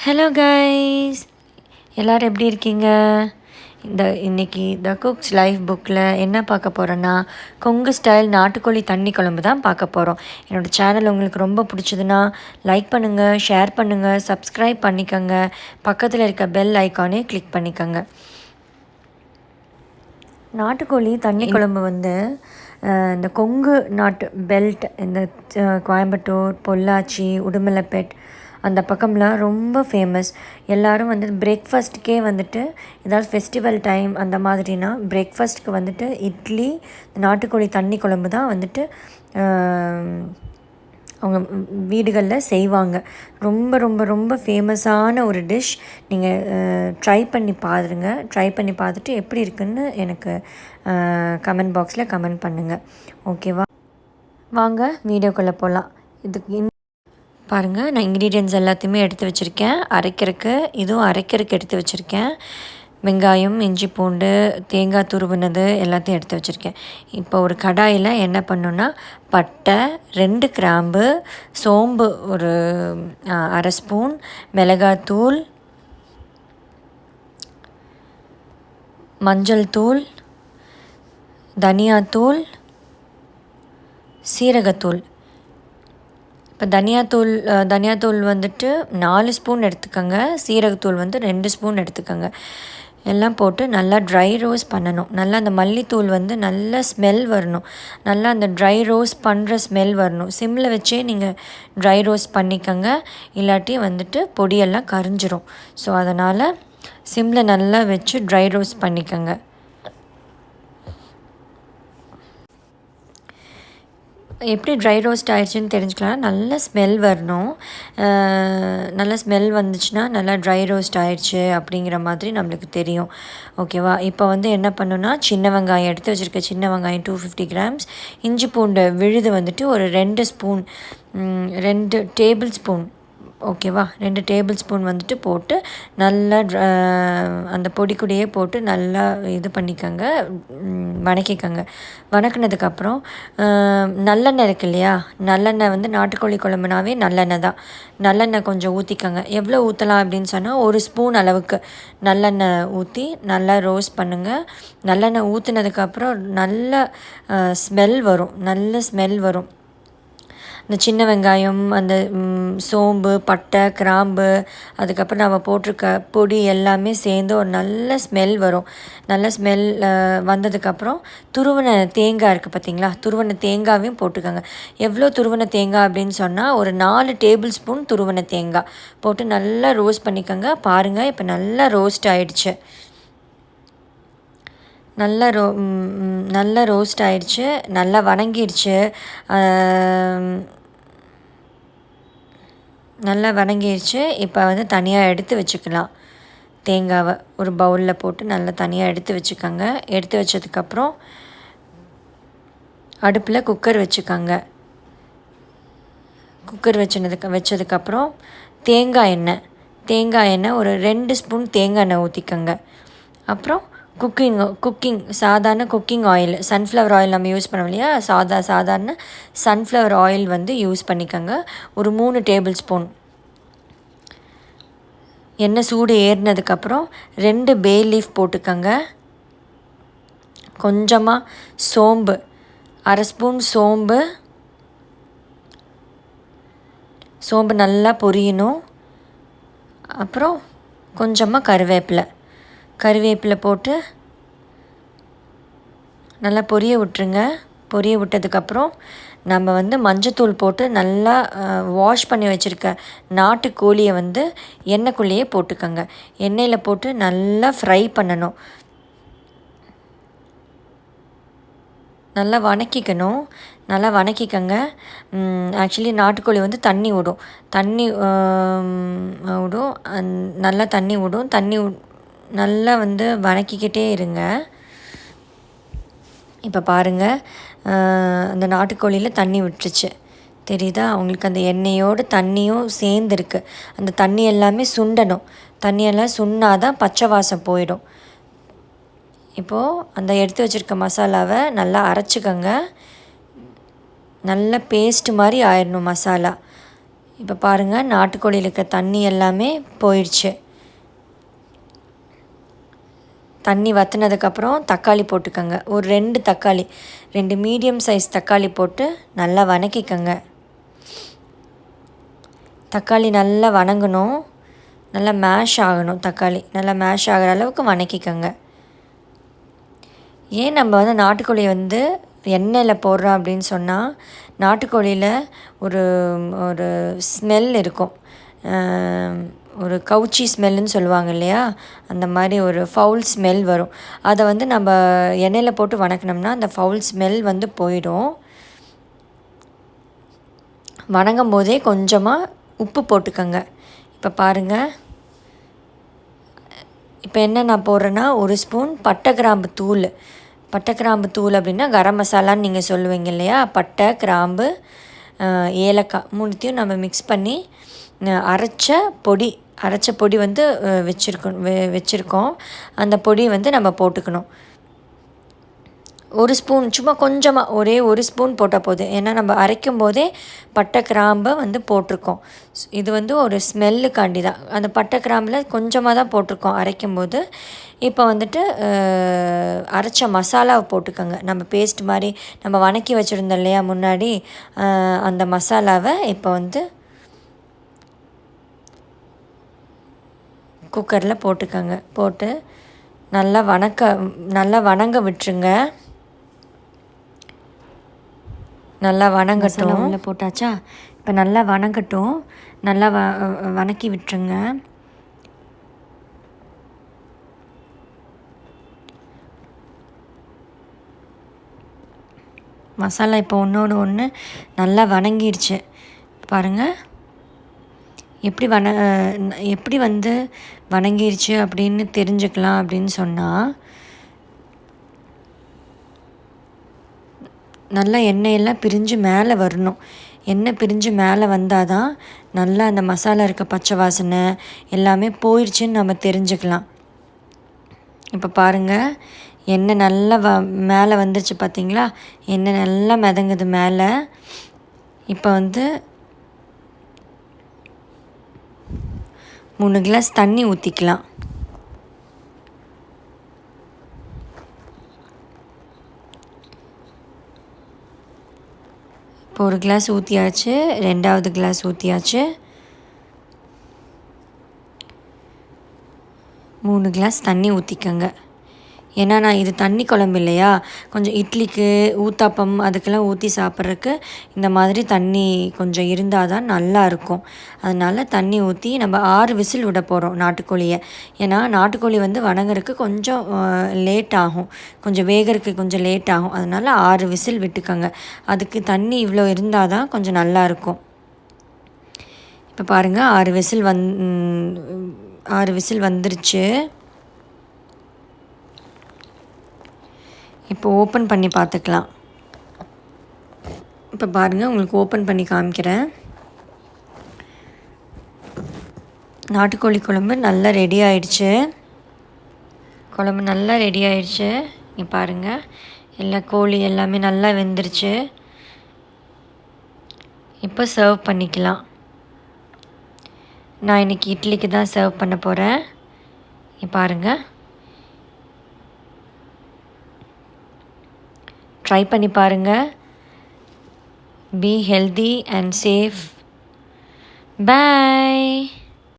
Hello guys, எல்லோரும் எப்படி இருக்கீங்க? இன்றைக்கி த குக்ஸ் லைஃப் புக்கில் என்ன பார்க்க போகிறோன்னா, கொங்கு ஸ்டைல் நாட்டுக்கோழி தண்ணி குழம்பு தான் பார்க்க போகிறோம். என்னோடய சேனல் உங்களுக்கு ரொம்ப பிடிச்சதுன்னா லைக் பண்ணுங்கள், ஷேர் பண்ணுங்கள், சப்ஸ்கிரைப் பண்ணிக்கோங்க. பக்கத்தில் இருக்க பெல் ஐக்கானே கிளிக் பண்ணிக்கோங்க. நாட்டுக்கோழி தண்ணி குழம்பு வந்து இந்த கொங்கு நாட்டு பெல்ட், இந்த கோயம்புத்தூர், பொள்ளாச்சி, உடுமலைப்பேட் அந்த பக்கம்லாம் ரொம்ப ஃபேமஸ். எல்லோரும் வந்து பிரேக்ஃபாஸ்ட்டுக்கே வந்துட்டு ஏதாவது ஃபெஸ்டிவல் டைம் அந்த மாதிரினா பிரேக்ஃபாஸ்ட்டுக்கு வந்துட்டு இட்லி, நாட்டுக்கோழி தண்ணி குழம்பு தான் வந்துட்டு அவங்க வீடுகளில் செய்வாங்க. ரொம்ப ரொம்ப ரொம்ப ஃபேமஸான ஒரு டிஷ். நீங்கள் ட்ரை பண்ணி பாருங்கள். ட்ரை பண்ணி பார்த்துட்டு எப்படி இருக்குன்னு எனக்கு கமெண்ட் பாக்ஸில் கமெண்ட் பண்ணுங்கள். ஓகேவா? வாங்க வீடியோக்குள்ளே போகலாம். இதுக்கு பாருங்கள், நான் இன்க்ரீடியன்ட்ஸ் எல்லாத்தையுமே எடுத்து வச்சுருக்கேன். அரைக்கிறதுக்கு இதுவும் அரைக்கிறதுக்கு எடுத்து வச்சுருக்கேன். வெங்காயம், இஞ்சி, பூண்டு, தேங்காய் துருவினது எல்லாத்தையும் எடுத்து வச்சுருக்கேன். இப்போ ஒரு கடாயில் என்ன பண்ணணுன்னா, பட்டை 2 கிராம்பு, சோம்பு ஒரு அரை ஸ்பூன், மிளகாத்தூள், மஞ்சள் தூள், தனியாத்தூள், சீரகத்தூள். இப்போ தனியாத்தூள் வந்துட்டு 4 ஸ்பூன் எடுத்துக்கோங்க. சீரகத்தூள் வந்து 2 ஸ்பூன் எடுத்துக்கோங்க. எல்லாம் போட்டு நல்லா ட்ரை ரோஸ்ட் பண்ணணும். நல்லா அந்த மல்லித்தூள் வந்து நல்லா ஸ்மெல் வரணும். நல்லா அந்த ட்ரை ரோஸ்ட் பண்ணுற ஸ்மெல் வரணும். சிம்மில் வச்சே நீங்கள் ட்ரை ரோஸ்ட் பண்ணிக்கோங்க, இல்லாட்டி வந்துட்டு பொடியெல்லாம் கரிஞ்சிரும். ஸோ அதனால் சிம்மில் நல்லா வச்சு ட்ரை ரோஸ்ட் பண்ணிக்கோங்க. எப்படி ட்ரை ரோஸ்ட் ஆகிடுச்சின்னு தெரிஞ்சுக்கலாம். நல்ல ஸ்மெல் வரணும். நல்ல ஸ்மெல் வந்துச்சுன்னா நல்லா ட்ரை ரோஸ்ட் ஆகிடுச்சு அப்படிங்கிற மாதிரி நம்மளுக்கு தெரியும். ஓகேவா? இப்போ வந்து என்ன பண்ணுன்னா, சின்ன வெங்காயம் எடுத்து வச்சுருக்க சின்ன வெங்காயம் 250 கிராம்ஸ், இஞ்சி பூண்டு விழுது வந்துட்டு ஒரு 2 ஸ்பூன், 2 டேபிள் ஸ்பூன். ஓகேவா? 2 டேபிள் ஸ்பூன் வந்துட்டு போட்டு நல்லா அந்த பொடி கூடையே போட்டு நல்லா இது பண்ணிக்கோங்க, வணக்கிக்கோங்க. வணக்கினதுக்கப்புறம் நல்லெண்ணெய் இருக்கு இல்லையா, நல்லெண்ணெய் வந்து நாட்டுக்கோழி குழம்புனாவே நல்லெண்ணெய் தான். நல்லெண்ணெய் கொஞ்சம் ஊற்றிக்கோங்க. எவ்வளோ ஊற்றலாம் அப்படின்னு சொன்னால், 1 ஸ்பூன் அளவுக்கு நல்லெண்ணெய் ஊற்றி நல்லா ரோஸ்ட் பண்ணுங்கள். நல்லெண்ணெய் ஊற்றினதுக்கப்புறம் நல்ல ஸ்மெல் வரும். நல்ல ஸ்மெல் வரும். இந்த சின்ன வெங்காயம், அந்த சோம்பு, பட்டை, கிராம்பு, அதுக்கப்புறம் நம்ம போட்டிருக்க பொடி எல்லாமே சேர்ந்து ஒரு நல்ல ஸ்மெல் வரும். நல்ல ஸ்மெல் வந்ததுக்கப்புறம் துருவின தேங்காய் இருக்குது பார்த்திங்களா, துருவின தேங்காயும் போட்டுக்கோங்க. எவ்வளோ துருவின தேங்காய் அப்படின்னு சொன்னால், ஒரு 4 டேபிள் ஸ்பூன் துருவின தேங்காய் போட்டு நல்லா ரோஸ்ட் பண்ணிக்கோங்க. பாருங்கள், இப்போ நல்லா ரோஸ்ட் ஆகிடுச்சு. நல்லா ரோஸ்ட் ஆகிடுச்சு, நல்லா வணங்கிடுச்சு. நல்லா வணங்கிடுச்சு. இப்போ வந்து தனியாக எடுத்து வச்சுக்கலாம். தேங்காவை ஒரு பவுலில் போட்டு நல்லா தனியாக எடுத்து வச்சுக்கோங்க. எடுத்து வச்சதுக்கப்புறம் அடுப்பில் குக்கர் வச்சுக்கோங்க. குக்கர் வச்சதுக்கப்புறம் தேங்காய் எண்ணெய் ஒரு 2 ஸ்பூன் தேங்காய் எண்ணெய் ஊற்றிக்கோங்க. அப்புறம் குக்கிங் சாதாரண குக்கிங் ஆயில், சன்ஃப்ளவர் ஆயில் நம்ம யூஸ் பண்ணோம் இல்லையா, சாதாரண சன்ஃப்ளவர் ஆயில் வந்து யூஸ் பண்ணிக்கோங்க. ஒரு 3 டேபிள் ஸ்பூன். எண்ணெய் சூடு ஏறினதுக்கப்புறம் 2 பே லீஃப் போட்டுக்கோங்க. கொஞ்சமாக சோம்பு, அரை ஸ்பூன் சோம்பு நல்லா பொரியணும். அப்புறம் கொஞ்சமாக கருவேப்பிலை போட்டு நல்லா பொரிய விட்டுருங்க. பொரிய விட்டதுக்கப்புறம் நம்ம வந்து மஞ்சத்தூள் போட்டு நல்லா வாஷ் பண்ணி வச்சுருக்க நாட்டுக்கோழியை வந்து எண்ணெய்க்குள்ளேயே போட்டுக்கோங்க. எண்ணெயில் போட்டு நல்லா ஃப்ரை பண்ணணும். நல்லா வணக்கிக்கோங்க. ஆக்சுவலி நாட்டுக்கோழி வந்து தண்ணி விடும். நல்லா தண்ணி விடும். நல்லா வந்து வணக்கிக்கிட்டே இருங்க. இப்போ பாருங்கள், அந்த நாட்டுக்கோழியில் தண்ணி விட்டுருச்சு தெரியுதா உங்களுக்கு? அந்த எண்ணெயோடு தண்ணியும் சேர்ந்துருக்கு. அந்த தண்ணி எல்லாமே சுண்டணும். தண்ணியெல்லாம் சுண்ணாதான் பச்சை வாசம் போயிடும். இப்போது அந்த எடுத்து வச்சுருக்க மசாலாவை நல்லா அரைச்சிக்கோங்க. நல்ல பேஸ்ட் மாதிரி ஆயிடணும் மசாலா. இப்போ பாருங்கள், நாட்டுக்கோழியில் இருக்க தண்ணி எல்லாமே போயிடுச்சு. தண்ணி வற்றினதுக்கப்புறம் தக்காளி போட்டுக்கோங்க. ஒரு 2 தக்காளி, 2 மீடியம் சைஸ் தக்காளி போட்டு நல்லா வதக்கிக்கோங்க. தக்காளி நல்லா வதங்கணும், நல்லா மேஷ் ஆகணும். தக்காளி நல்லா மேஷ் ஆகிற அளவுக்கு வதக்கிக்கோங்க. ஏன் நம்ம வந்து நாட்டுக்கோழியை வந்து எண்ணெயில் போடுறோம் அப்படின்னு சொன்னால், நாட்டுக்கோழியில் ஒரு ஒரு ஸ்மெல் இருக்கும். ஒரு கவுச்சி ஸ்மெல்லுன்னு சொல்லுவாங்க இல்லையா, அந்த மாதிரி ஒரு ஃபவுல் ஸ்மெல் வரும். அதை வந்து நம்ம எண்ணெயில் போட்டு வதக்கினோம்னா அந்த ஃபவுல் ஸ்மெல் வந்து போயிடும். வதங்கும் போதே கொஞ்சமாக உப்பு போட்டுக்கோங்க. இப்போ பாருங்கள், இப்போ என்ன நான் போடுறேன்னா, 1 ஸ்பூன் பட்டை கிராம்பு தூள். பட்டை கிராம்பு தூள் அப்படின்னா கரம் மசாலான்னு நீங்கள் சொல்லுவீங்க இல்லையா. பட்டை, கிராம்பு, ஏலக்காய் 3த்தையும் நம்ம மிக்ஸ் பண்ணி அரைச்ச பொடி வந்து வச்சுருக்கோம். அந்த பொடி வந்து நம்ம போட்டுக்கணும். 1 ஸ்பூன், சும்மா கொஞ்சமாக, ஒரே 1 ஸ்பூன் போட்டால் போதும். ஏன்னா நம்ம அரைக்கும் போதே பட்டை கிராம்பை வந்து போட்டிருக்கோம். இது வந்து ஒரு ஸ்மெல்லுக்காண்டி தான். அந்த பட்டை கிராம்பில் கொஞ்சமாக தான் போட்டிருக்கோம் அரைக்கும்போது. இப்போ வந்துட்டு அரைச்ச மசாலாவை போட்டுக்கோங்க. நம்ம பேஸ்ட் மாதிரி நம்ம வதக்கி வச்சுருந்தோம் இல்லையா முன்னாடி, அந்த மசாலாவை இப்போ வந்து குக்கரில் போட்டுக்கோங்க. போட்டு நல்லா வதங்க விட்டுருங்க. நல்லா வதங்கட்டும். உள்ளே போட்டாச்சா? இப்போ நல்லா வதங்கட்டும். நல்லா வதக்கி விட்டுருங்க. மசாலா இப்போ ஒன்றோடு ஒன்று நல்லா வதங்கிடுச்சு. பாருங்கள், எப்படி வந்து வதங்கிடுச்சு அப்படின்னு தெரிஞ்சுக்கலாம் அப்படின்னு சொன்னால், நல்லா எண்ணெயெல்லாம் பிரிஞ்சு மேலே வரணும். எண்ணெய் பிரிஞ்சு மேலே வந்தால் தான் நல்லா அந்த மசாலா இருக்க பச்சை வாசனை எல்லாமே போயிடுச்சுன்னு நம்ம தெரிஞ்சுக்கலாம். இப்போ பாருங்கள், எண்ணெய் நல்லா மேலே வந்துருச்சு பார்த்தீங்களா? எண்ணெய் நல்லா மிதங்குது மேலே. இப்போ வந்து 3 கிளாஸ் தண்ணி ஊற்றிக்கலாம். இப்போ 1 கிளாஸ் ஊற்றியாச்சு, 2வது கிளாஸ் ஊற்றியாச்சு, 3 கிளாஸ் தண்ணி ஊற்றிக்கங்க. ஏன்னா நான் இது தண்ணி குழம்பு இல்லையா, கொஞ்சம் இட்லிக்கு, ஊத்தாப்பம் அதுக்கெல்லாம் ஊற்றி சாப்பிட்றதுக்கு இந்த மாதிரி தண்ணி கொஞ்சம் இருந்தால் தான் நல்லாயிருக்கும். அதனால் தண்ணி ஊற்றி நம்ம 6 விசில் விட போகிறோம் நாட்டுக்கோழியை. ஏன்னா நாட்டுக்கோழி வந்து வதங்குறதுக்கு கொஞ்சம் லேட் ஆகும், கொஞ்சம் வேகிறதுக்கு கொஞ்சம் லேட் ஆகும். அதனால் 6 விசில் விட்டுக்கோங்க. அதுக்கு தண்ணி இவ்வளோ இருந்தால் தான் கொஞ்சம் நல்லாயிருக்கும். இப்போ பாருங்கள், 6 விசில் வந்துருச்சு. இப்போ ஓப்பன் பண்ணி பார்த்துக்கலாம். இப்போ பாருங்கள், உங்களுக்கு ஓப்பன் பண்ணி காமிக்கிறேன். நாட்டுக்கோழி குழம்பு நல்லா ரெடி ஆயிடுச்சு. இங்கே பாருங்கள், எல்லா கோழி எல்லாமே நல்லா வெந்துருச்சு. இப்போ சர்வ் பண்ணிக்கலாம். நான் இன்றைக்கி இட்லிக்கு தான் சர்வ் பண்ண போகிறேன். இங்கே பாருங்கள், ட்ரை பண்ணி பாருங்கள். Be healthy and safe. Bye.